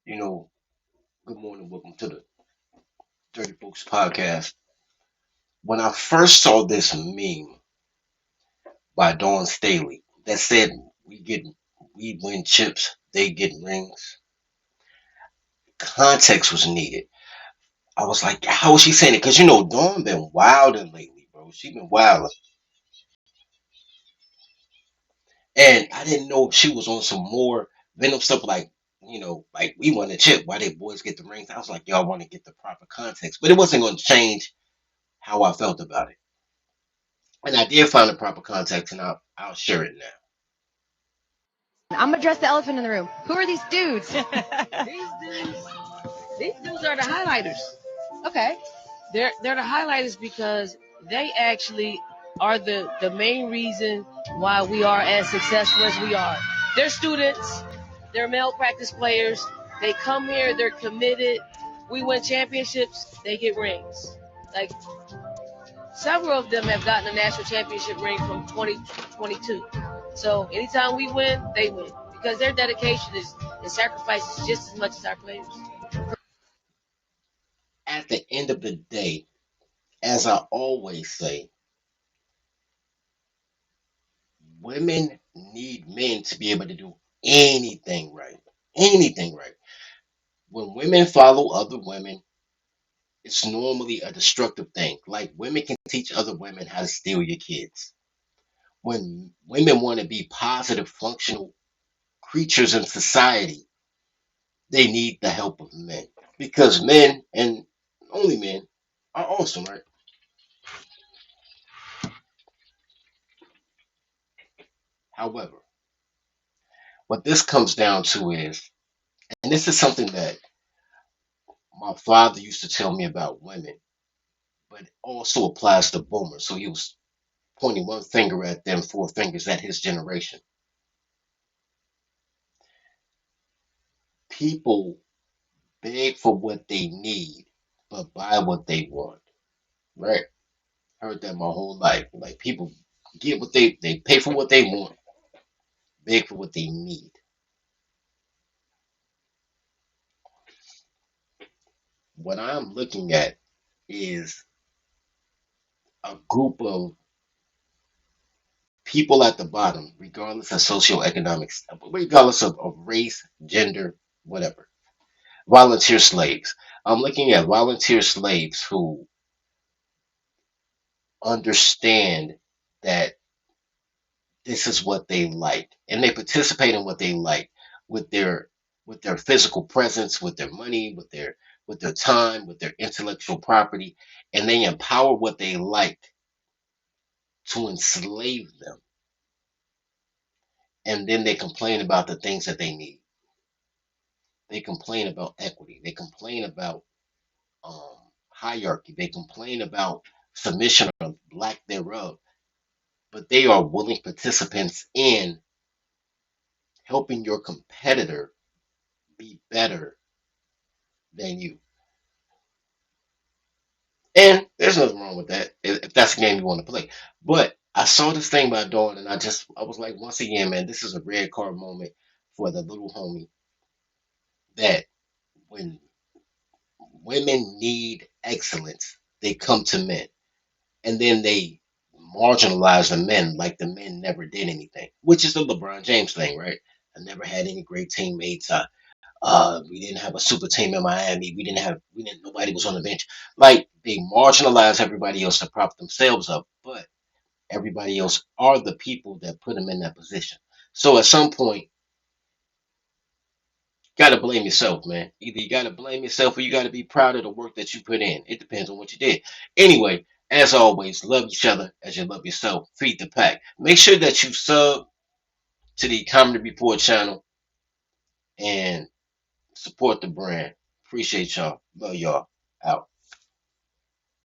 You know, good morning. Welcome to the Dirty Books Podcast. When I first saw this meme by Dawn Staley that said we win chips, they get rings, context was needed. I was like, how is she saying it? Because Dawn been wilding lately, bro. She been wilding, and I didn't know if she was on some more venom stuff like. Like we won the chip. Why they boys get the rings? I was like, y'all want to get the proper context, but it wasn't going to change how I felt about it. And I did find the proper context, and I'll share it now. I'm gonna address the elephant in the room. Who are these dudes? These dudes, these dudes are the highlighters. Okay. They're the highlighters because they actually are the main reason why we are as successful as we are. They're students, they're male practice players. They come here, they're committed. We win championships, they get rings. Like several of them have gotten a national championship ring from 2022. So anytime we win, they win because their dedication is and sacrifice is just as much as our players. At the end of the day, as I always say, women need men to be able to do anything right. Anything right. When women follow other women, it's normally a destructive thing. Like women can teach other women how to steal your kids. When women want to be positive, functional creatures in society, they need the help of men. Because men, and only men, are awesome, right? However, what this comes down to is, and this is something that my father used to tell me about women, but it also applies to boomers. So he was pointing one finger at them, four fingers at his generation. People beg for what they need, but buy what they want. Right? Heard that my whole life. Like people get what they pay for what they want, beg for what they need. What I'm looking at is a group of people at the bottom, regardless of socioeconomics, regardless of race, gender, whatever. Volunteer slaves. I'm looking at volunteer slaves who understand that this is what they like, and they participate in what they like with their physical presence, with their money, with their time, with their intellectual property, and they empower what they like to enslave them, and then they complain about the things that they need. They complain about equity. They complain about hierarchy. They complain about submission or lack thereof. But they are willing participants in helping your competitor be better than you. And there's nothing wrong with that if that's the game you want to play. But I saw this thing by Dawn, and I was like, once again, man, this is a red card moment for the little homie that when women need excellence, they come to men. And then they marginalize the men like the men never did anything, which is the LeBron James thing, right? I never had any great teammates. We didn't have a super team in Miami. We didn't, nobody was on the bench. Like they marginalize everybody else to prop themselves up, but everybody else are the people that put them in that position. So at some point, you got to blame yourself, man. Either you got to blame yourself or you got to be proud of the work that you put in. It depends on what you did. Anyway, as always, love each other as you love yourself. Feed the pack. Make sure that you sub to the Comedy Report channel and support the brand. Appreciate y'all. Love y'all. Out.